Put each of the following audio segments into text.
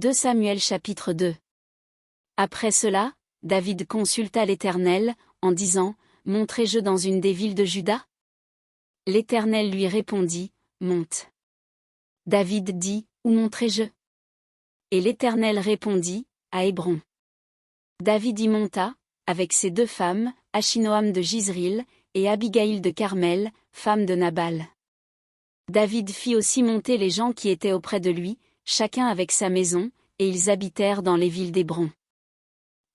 2 Samuel chapitre 2. Après cela, David consulta l'Éternel, en disant, « Monterai-je dans une des villes de Juda ?» L'Éternel lui répondit, « Monte. » David dit, « Où monterai-je » Et l'Éternel répondit, « À Hébron. » David y monta, avec ses 2 femmes, Achinoam de Jizril, et Abigaïl de Carmel, femme de Nabal. David fit aussi monter les gens qui étaient auprès de lui, chacun avec sa maison, et ils habitèrent dans les villes d'Hébron.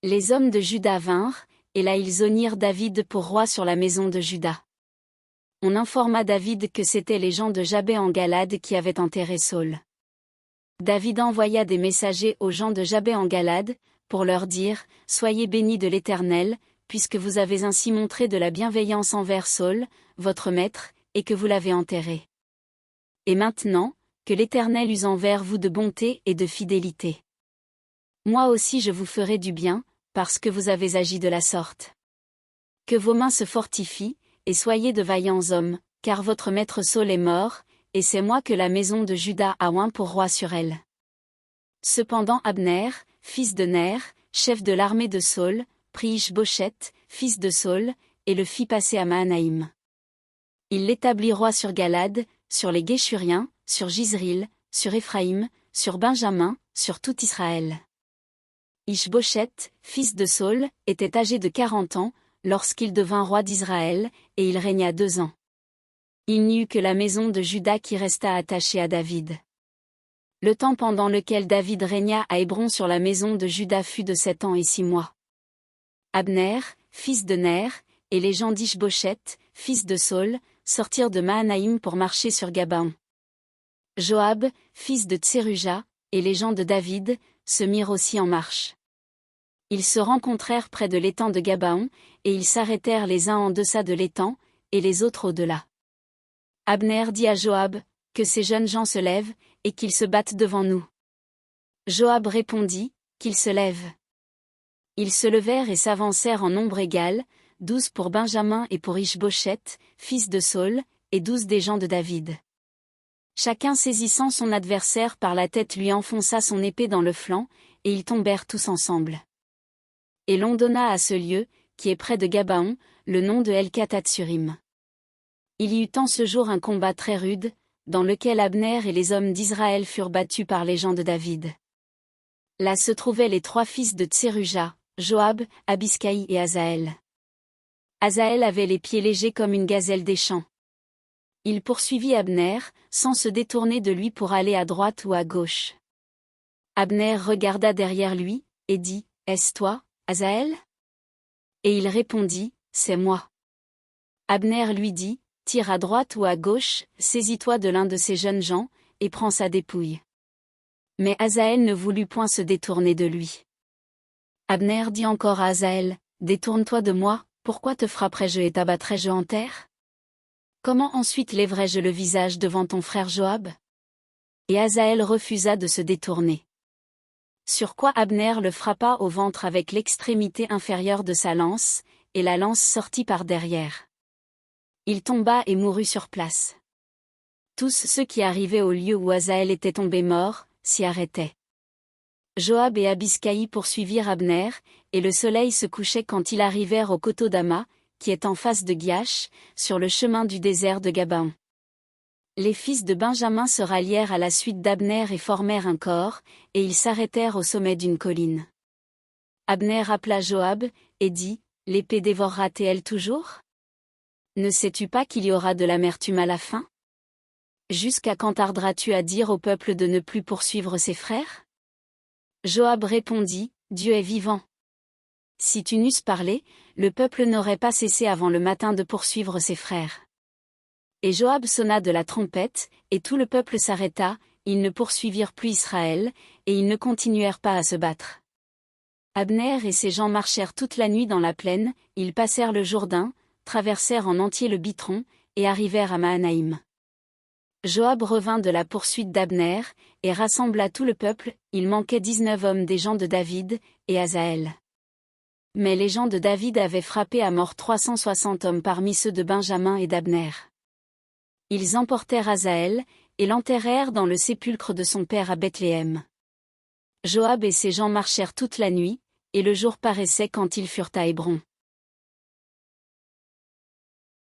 Les hommes de Juda vinrent, et là ils honnirent David pour roi sur la maison de Juda. On informa David que c'étaient les gens de Jabé en Galade qui avaient enterré Saül. David envoya des messagers aux gens de Jabé en Galade, pour leur dire, « Soyez bénis de l'Éternel, puisque vous avez ainsi montré de la bienveillance envers Saül, votre maître, et que vous l'avez enterré. Et maintenant, que l'Éternel use envers vous de bonté et de fidélité. Moi aussi je vous ferai du bien, parce que vous avez agi de la sorte. Que vos mains se fortifient, et soyez de vaillants hommes, car votre maître Saül est mort, et c'est moi que la maison de Juda a oint pour roi sur elle. » Cependant Abner, fils de Ner, chef de l'armée de Saül, prit Ish-Boshet, fils de Saül, et le fit passer à Mahanaïm. Il l'établit roi sur Galade, sur les Guéshuriens, sur Jizril, sur Éphraïm, sur Benjamin, sur tout Israël. Ish-Boshet, fils de Saül, était âgé de 40 ans, lorsqu'il devint roi d'Israël, et il régna 2 ans. Il n'y eut que la maison de Juda qui resta attachée à David. Le temps pendant lequel David régna à Hébron sur la maison de Juda fut de 7 ans et 6 mois. Abner, fils de Ner, et les gens d'Ish-Boshet, fils de Saül, sortirent de Mahanaïm pour marcher sur Gabaon. Joab, fils de Tseruja, et les gens de David, se mirent aussi en marche. Ils se rencontrèrent près de l'étang de Gabaon, et ils s'arrêtèrent les uns en deçà de l'étang, et les autres au-delà. Abner dit à Joab, « Que ces jeunes gens se lèvent, et qu'ils se battent devant nous. » Joab répondit, « Qu'ils se lèvent. » Ils se levèrent et s'avancèrent en nombre égal, 12 pour Benjamin et pour Ish-Boshet, fils de Saül, et 12 des gens de David. Chacun saisissant son adversaire par la tête lui enfonça son épée dans le flanc, et ils tombèrent tous ensemble. Et l'on donna à ce lieu, qui est près de Gabaon, le nom de El-Katatshurim. Il y eut en ce jour un combat très rude, dans lequel Abner et les hommes d'Israël furent battus par les gens de David. Là se trouvaient les 3 fils de Tseruja, Joab, Abiskaï et Asaël. Asaël avait les pieds légers comme une gazelle des champs. Il poursuivit Abner, sans se détourner de lui pour aller à droite ou à gauche. Abner regarda derrière lui, et dit, « Est-ce toi, Asaël » Et il répondit, « C'est moi. » Abner lui dit, « Tire à droite ou à gauche, saisis-toi de l'un de ces jeunes gens, et prends sa dépouille. » Mais Asaël ne voulut point se détourner de lui. Abner dit encore à Asaël, « Détourne-toi de moi, pourquoi te frapperai-je et t'abattrai-je en terre ? Comment ensuite lèverai-je le visage devant ton frère Joab » Et Asaël refusa de se détourner. Sur quoi Abner le frappa au ventre avec l'extrémité inférieure de sa lance, et la lance sortit par derrière. Il tomba et mourut sur place. Tous ceux qui arrivaient au lieu où Asaël était tombé mort, s'y arrêtaient. Joab et Abiskaï poursuivirent Abner, et le soleil se couchait quand ils arrivèrent au coteau d'Ama, qui est en face de Gyash, sur le chemin du désert de Gabaon. Les fils de Benjamin se rallièrent à la suite d'Abner et formèrent un corps, et ils s'arrêtèrent au sommet d'une colline. Abner appela Joab, et dit, « L'épée dévorera-t-elle toujours ? Ne sais-tu pas qu'il y aura de l'amertume à la fin ? Jusqu'à quand tarderas-tu à dire au peuple de ne plus poursuivre ses frères » Joab répondit, « Dieu est vivant. Si tu n'eusses parlé, le peuple n'aurait pas cessé avant le matin de poursuivre ses frères. » Et Joab sonna de la trompette, et tout le peuple s'arrêta, ils ne poursuivirent plus Israël, et ils ne continuèrent pas à se battre. Abner et ses gens marchèrent toute la nuit dans la plaine, ils passèrent le Jourdain, traversèrent en entier le Bitron, et arrivèrent à Mahanaïm. Joab revint de la poursuite d'Abner, et rassembla tout le peuple, il manquait 19 hommes des gens de David, et Asaël. Mais les gens de David avaient frappé à mort 360 hommes parmi ceux de Benjamin et d'Abner. Ils emportèrent Asaël, et l'enterrèrent dans le sépulcre de son père à Bethléem. Joab et ses gens marchèrent toute la nuit, et le jour paraissait quand ils furent à Hébron.